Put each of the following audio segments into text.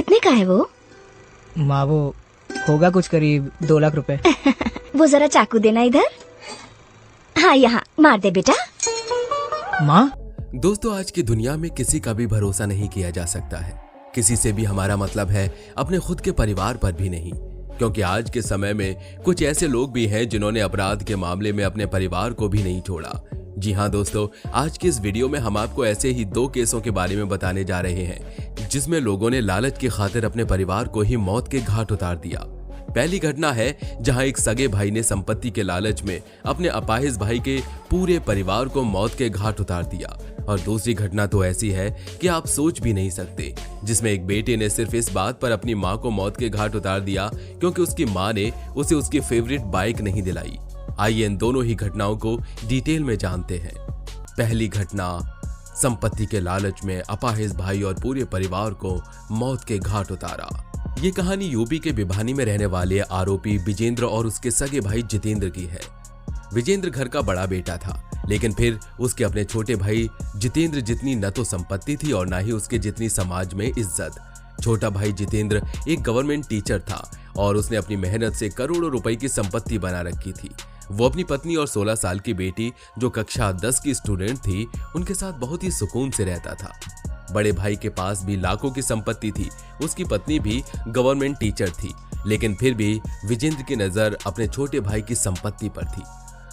कितने का है वो? माँ वो होगा कुछ करीब 2 लाख रुपए। वो जरा चाकू देना इधर। हाँ यहाँ मार दे बेटा। माँ? दोस्तों, आज की दुनिया में किसी का भी भरोसा नहीं किया जा सकता है। किसी से भी हमारा मतलब है, अपने खुद के परिवार पर भी नहीं, क्योंकि आज के समय में कुछ ऐसे लोग भी हैं जिन्होंने अपराध के मामले में अपने परिवार को भी नहीं छोड़ा। जी हाँ दोस्तों, आज की इस वीडियो में हम आपको ऐसे ही 2 केसों के बारे में बताने जा रहे हैं जिसमें लोगों ने लालच की खातिर अपने परिवार को ही मौत के घाट उतार दिया। पहली घटना है जहां एक सगे भाई ने संपत्ति के लालच में अपने अपाहिज भाई के पूरे परिवार को मौत के घाट उतार दिया। और दूसरी घटना तो ऐसी है कि आप सोच भी नहीं सकते, जिसमें एक बेटे ने सिर्फ इस बात पर अपनी मां को मौत के घाट उतार दिया क्योंकि उसकी मां ने उसे उसकी फेवरेट बाइक नहीं दिलाई। आइए इन दोनों ही घटनाओं को डिटेल में जानते हैं। पहली घटना, संपत्ति के लालच में अपाहिज भाई और पूरे परिवार को मौत के घाट उतारा। ये कहानी यूपी के भिवानी में रहने वाले आरोपी विजेंद्र और उसके सगे भाई जितेंद्र की है। विजेंद्र घर का बड़ा बेटा था, लेकिन फिर उसके अपने छोटे भाई जितेंद्र जितनी न तो संपत्ति थी और न ही उसके जितनी समाज में इज्जत। छोटा भाई जितेंद्र एक गवर्नमेंट टीचर था और उसने अपनी मेहनत से करोड़ों रुपए की संपत्ति बना रखी थी। वो अपनी पत्नी और 16 साल की बेटी जो कक्षा 10 की स्टूडेंट थी, उनके साथ बहुत ही सुकून से रहता था। बड़े भाई के पास भी लाखों की संपत्ति थी, उसकी पत्नी भी गवर्नमेंट टीचर थी, लेकिन फिर भी विजेंद्र की नजर अपने छोटे भाई की संपत्ति पर थी।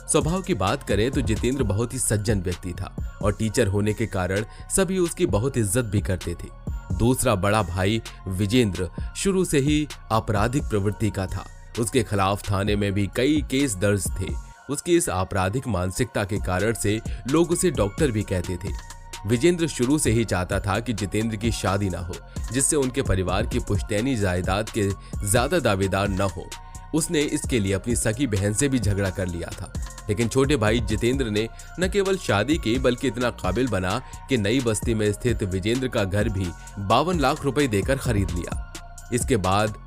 स्वभाव की बात करें तो जितेंद्र बहुत ही सज्जन व्यक्ति था और टीचर होने के कारण सभी उसकी बहुत इज्जत भी करते थे। दूसरा बड़ा भाई विजेंद्र शुरू से ही आपराधिक प्रवृत्ति का था। उसके खिलाफ थाने में भी कई केस दर्ज थे। उसकी इस आपराधिक मानसिकता के कारण से लोग उसे डॉक्टर भी कहते थे। विजेंद्र शुरू से ही चाहता था कि जितेंद्र की शादी ना हो, जिससे उनके परिवार की पुश्तैनी जायदाद के ज्यादा दावेदार न हो। उसने इसके लिए अपनी सगी बहन से भी झगड़ा कर लिया था, लेकिन छोटे भाई जितेंद्र ने न केवल शादी की बल्कि इतना काबिल बना कि नई बस्ती में स्थित विजेंद्र का घर भी 52 लाख रुपए देकर खरीद लिया। इसके बाद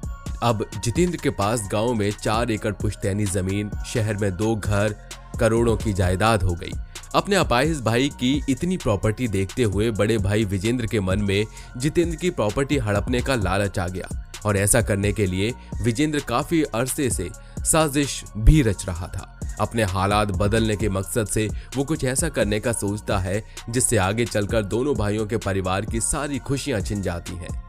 अब जितेंद्र के पास गांव में 4 एकड़ पुश्तैनी जमीन, शहर में 2 घर, करोड़ों की जायदाद हो गई। अपने अपाहिज भाई की इतनी प्रॉपर्टी देखते हुए बड़े भाई विजेंद्र के मन में जितेंद्र की प्रॉपर्टी हड़पने का लालच आ गया और ऐसा करने के लिए विजेंद्र काफी अरसे से साजिश भी रच रहा था। अपने हालात बदलने के मकसद से वो कुछ ऐसा करने का सोचता है जिससे आगे चलकर दोनों भाइयों के परिवार की सारी खुशियां छिन जाती हैं।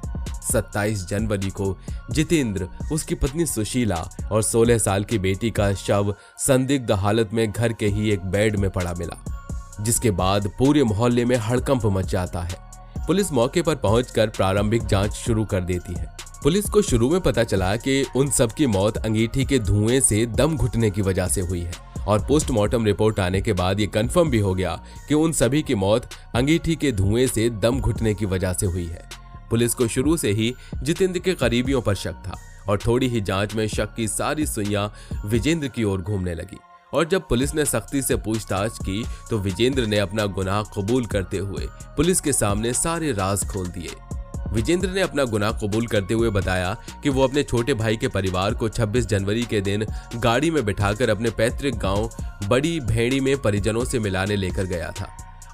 27 जनवरी को जितेंद्र, उसकी पत्नी सुशीला और 16 साल की बेटी का शव संदिग्ध हालत में घर के ही एक बेड में पड़ा मिला, जिसके बाद पूरे मोहल्ले में हड़कंप मच जाता है। पुलिस मौके पर पहुंचकर प्रारंभिक जांच शुरू कर देती है। पुलिस को शुरू में पता चला कि उन सब की मौत अंगीठी के धुएं से दम घुटने की वजह से हुई है और पोस्टमार्टम रिपोर्ट आने के बाद ये कंफर्म भी हो गया कि उन सभी की मौत अंगीठी के धुएं से दम घुटने की वजह से हुई है। पुलिस को शुरू से ही जितेंद्र के करीबियों पर शक था और थोड़ी ही जांच में शक की सारी सुइयां विजेंद्र की ओर घूमने लगी। और जब पुलिस ने सख्ती से पूछताछ की तो विजेंद्र ने अपना गुनाह कबूल करते हुए पुलिस के सामने सारे राज खोल दिए। विजेंद्र ने अपना गुनाह कबूल करते हुए बताया कि वो अपने छोटे भाई के परिवार को 26 जनवरी के दिन गाड़ी में बिठाकर अपने पैतृक गांव बड़ी भेड़ी में परिजनों से मिलाने लेकर गया था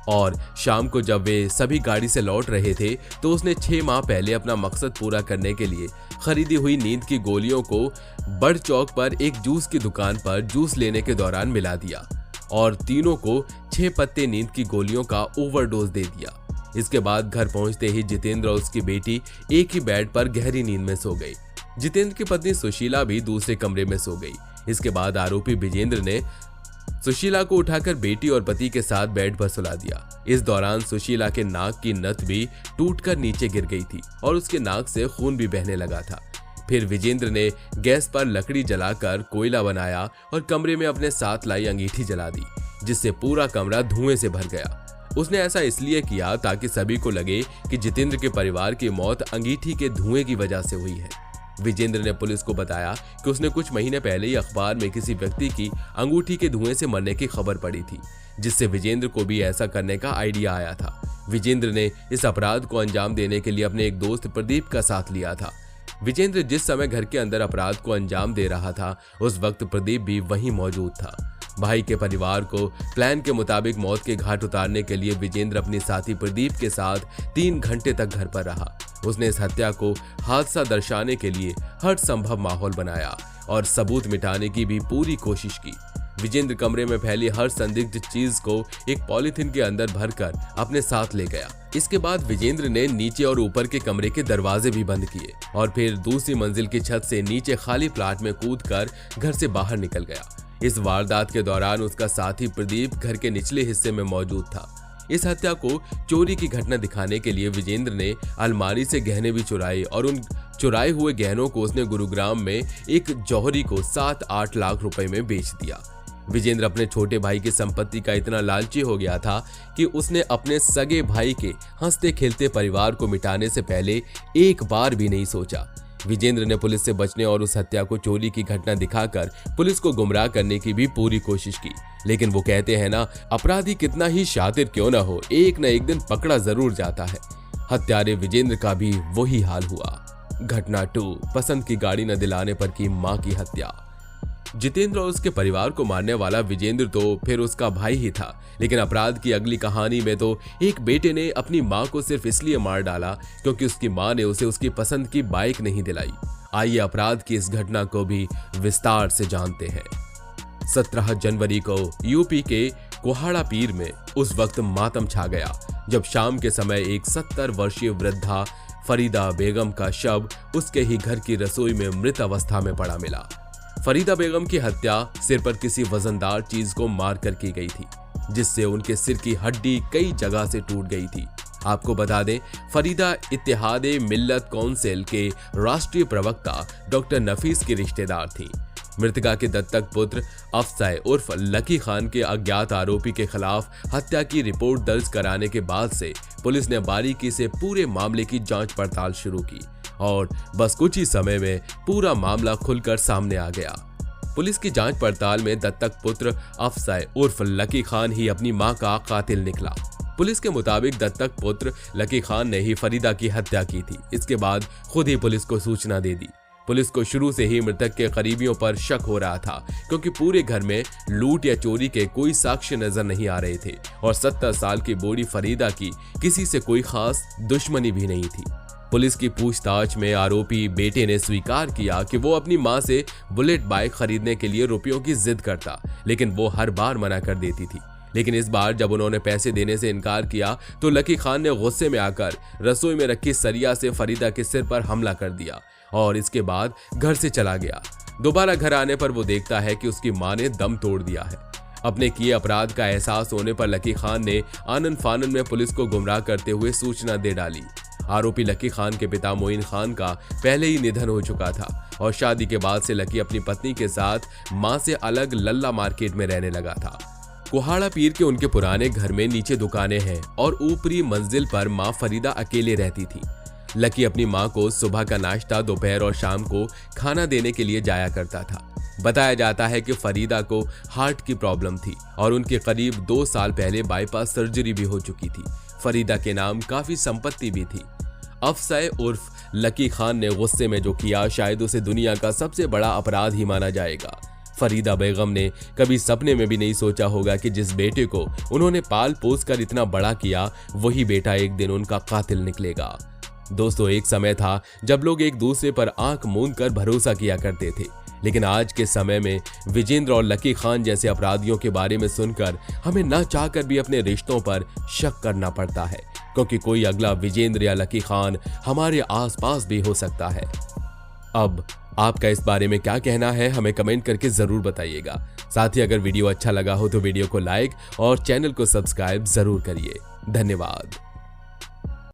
और शाम को जब वे सभी गाड़ी से लौट रहे थे तो उसने 6 माह पहले अपना मकसद पूरा करने के लिए खरीदी हुई नींद की गोलियों को बड़ चौक पर एक जूस की दुकान पर जूस लेने के दौरान मिला दिया और तीनों को 6 पत्ते नींद की गोलियों का ओवरडोज दे दिया। इसके बाद घर पहुंचते ही जितेंद्र और उसकी बेटी एक ही बेड पर गहरी नींद में सो गई। जितेंद्र की पत्नी सुशीला भी दूसरे कमरे में सो गई। इसके बाद आरोपी विजेंद्र ने सुशीला को उठाकर बेटी और पति के साथ बेड पर सुला दिया। इस दौरान सुशीला के नाक की नथ भी टूटकर नीचे गिर गई थी और उसके नाक से खून भी बहने लगा था। फिर विजेंद्र ने गैस पर लकड़ी जलाकर कोयला बनाया और कमरे में अपने साथ लाई अंगीठी जला दी, जिससे पूरा कमरा धुएं से भर गया। उसने ऐसा इसलिए किया ताकि सभी को लगे कि जितेंद्र के परिवार की मौत अंगीठी के धुएं की वजह से हुई है। विजेंद्र ने पुलिस को बताया कि उसने कुछ महीने पहले ही अखबार में किसी व्यक्ति की अंगूठी के धुएं से मरने की खबर पड़ी थी, जिससे विजेंद्र को भी ऐसा करने का आइडिया आया था। विजेंद्र ने इस अपराध को अंजाम देने के लिए अपने एक दोस्त प्रदीप का साथ लिया था। विजेंद्र जिस समय घर के अंदर अपराध को अंजाम दे रहा था, उस वक्त प्रदीप भी वहीं मौजूद था। भाई के परिवार को प्लान के मुताबिक मौत के घाट उतारने के लिए विजेंद्र अपने साथी प्रदीप के साथ 3 घंटे तक घर पर रहा उसने इस हत्या को हादसा दर्शाने के लिए हर संभव माहौल बनाया और सबूत मिटाने की भी पूरी कोशिश की। विजेंद्र कमरे में फैली हर संदिग्ध चीज को एक पॉलीथिन के अंदर भरकर अपने साथ ले गया। इसके बाद विजेंद्र ने नीचे और ऊपर के कमरे के दरवाजे भी बंद किए और फिर दूसरी मंजिल की छत से नीचे खाली प्लाट में कूदकर घर से बाहर निकल गया। इस वारदात के दौरान उसका साथी प्रदीप घर के निचले हिस्से में मौजूद था। इस हत्या को चोरी की घटना दिखाने के लिए विजेंद्र ने अलमारी से गहने भी चुराए और उन चुराए हुए गहनों को उसने गुरुग्राम में एक जौहरी को 7-8 लाख रुपए में बेच दिया। विजेंद्र अपने छोटे भाई की संपत्ति का इतना लालची हो गया था कि उसने अपने सगे भाई के हंसते खेलते परिवार को मिटाने से पहले एक बार भी नहीं सोचा। विजेंद्र ने पुलिस से बचने और उस हत्या को चोरी की घटना दिखाकर पुलिस को गुमराह करने की भी पूरी कोशिश की, लेकिन वो कहते हैं ना, अपराधी कितना ही शातिर क्यों ना हो, एक न एक दिन पकड़ा जरूर जाता है। हत्यारे विजेंद्र का भी वही हाल हुआ। घटना 2, पसंद की गाड़ी न दिलाने पर की मां की हत्या। जितेंद्र और उसके परिवार को मारने वाला विजेंद्र तो फिर उसका भाई ही था, लेकिन अपराध की अगली कहानी में तो एक बेटे ने अपनी मां को सिर्फ इसलिए मार डाला क्योंकि उसकी मां ने उसे उसकी पसंद की बाइक नहीं दिलाई। आइए अपराध की इस घटना को भी विस्तार से जानते हैं। 17 जनवरी को यूपी के कोहाड़ा पीर में उस वक्त मातम छा गया जब शाम के समय एक 70 वर्षीय वृद्धा फरीदा बेगम का शव उसके ही घर की रसोई में मृत अवस्था में पड़ा मिला। फरीदा बेगम की हत्या सिर पर किसी वजनदार चीज को मारकर की गई थी, जिससे उनके सिर की हड्डी कई जगह से टूट गई थी। आपको बता दें, फरीदा इत्तेहादे मिल्लत काउंसिल के राष्ट्रीय प्रवक्ता डॉक्टर नफीस की रिश्तेदार थी। मृतका के दत्तक पुत्र अफसाय उर्फ लकी खान के अज्ञात आरोपी के खिलाफ हत्या की रिपोर्ट दर्ज कराने के बाद से पुलिस ने बारीकी से पूरे मामले की जांच पड़ताल शुरू की और बस कुछ ही समय में पूरा मामला खुलकर सामने आ गया। पुलिस की जांच पड़ताल में दत्तक पुत्र अफसाय उर्फ लकी खान ही अपनी मां का कातिल निकला। पुलिस के मुताबिक दत्तक पुत्र लकी खान ने ही फरीदा की हत्या की थी। इसके बाद खुद ही पुलिस को सूचना दे दी। पुलिस को शुरू से ही मृतक के करीबियों पर शक हो रहा था, क्योंकि पूरे घर में लूट या चोरी के कोई साक्ष्य नजर नहीं आ रहे थे और 70 साल की बूढ़ी फरीदा की किसी से कोई खास दुश्मनी भी नहीं थी। पुलिस की पूछताछ में आरोपी बेटे ने स्वीकार किया कि वो अपनी मां से बुलेट बाइक खरीदने के लिए रुपयों की जिद करता, लेकिन वो हर बार मना कर देती थी। लेकिन इस बार जब उन्होंने पैसे देने से इनकार किया तो लकी खान ने गुस्से में आकर रसोई में रखी सरिया से फरीदा के सिर पर हमला कर दिया और इसके बाद घर से चला गया। दोबारा घर आने पर वो देखता है कि उसकी मां ने दम तोड़ दिया है। अपने किए अपराध का एहसास होने पर लकी खान ने आनन फानन में पुलिस को गुमराह करते हुए सूचना दे डाली। आरोपी लकी खान के पिता मोइन खान का पहले ही निधन हो चुका था और शादी के बाद से लकी अपनी पत्नी के साथ मां से अलग लल्ला मार्केट में रहने लगा था। कोहाड़ा पीर के उनके पुराने घर में नीचे दुकानें हैं और ऊपरी मंजिल पर मां फरीदा अकेले रहती थी। लकी अपनी मां को सुबह का नाश्ता, दोपहर और शाम को खाना देने के लिए जाया करता था। बताया जाता है कि फरीदा को हार्ट की प्रॉब्लम थी और उनके करीब 2 साल पहले बाईपास सर्जरी भी हो चुकी थी। फरीदा के नाम काफी संपत्ति भी थी। अफसाय उर्फ लकी खान ने गुस्से में जो किया शायद उसे दुनिया का सबसे बड़ा अपराध ही माना जाएगा। फरीदा बेगम ने कभी सपने में भी नहीं सोचा होगा कि जिस बेटे को उन्होंने पाल पोस कर इतना बड़ा किया, वही बेटा एक दिन उनका कातिल निकलेगा। दोस्तों, एक समय था जब लोग एक दूसरे पर आंख मूंद कर भरोसा किया करते थे, लेकिन आज के समय में विजेंद्र और लकी खान जैसे अपराधियों के बारे में सुनकर हमें न चाहकर भी अपने रिश्तों पर शक करना पड़ता है, क्योंकि कोई अगला विजेंद्र या लकी खान हमारे आसपास भी हो सकता है। अब आपका इस बारे में क्या कहना है, हमें कमेंट करके जरूर बताइएगा। साथ ही अगर वीडियो अच्छा लगा हो तो वीडियो को लाइक और चैनल को सब्सक्राइब जरूर करिए। धन्यवाद।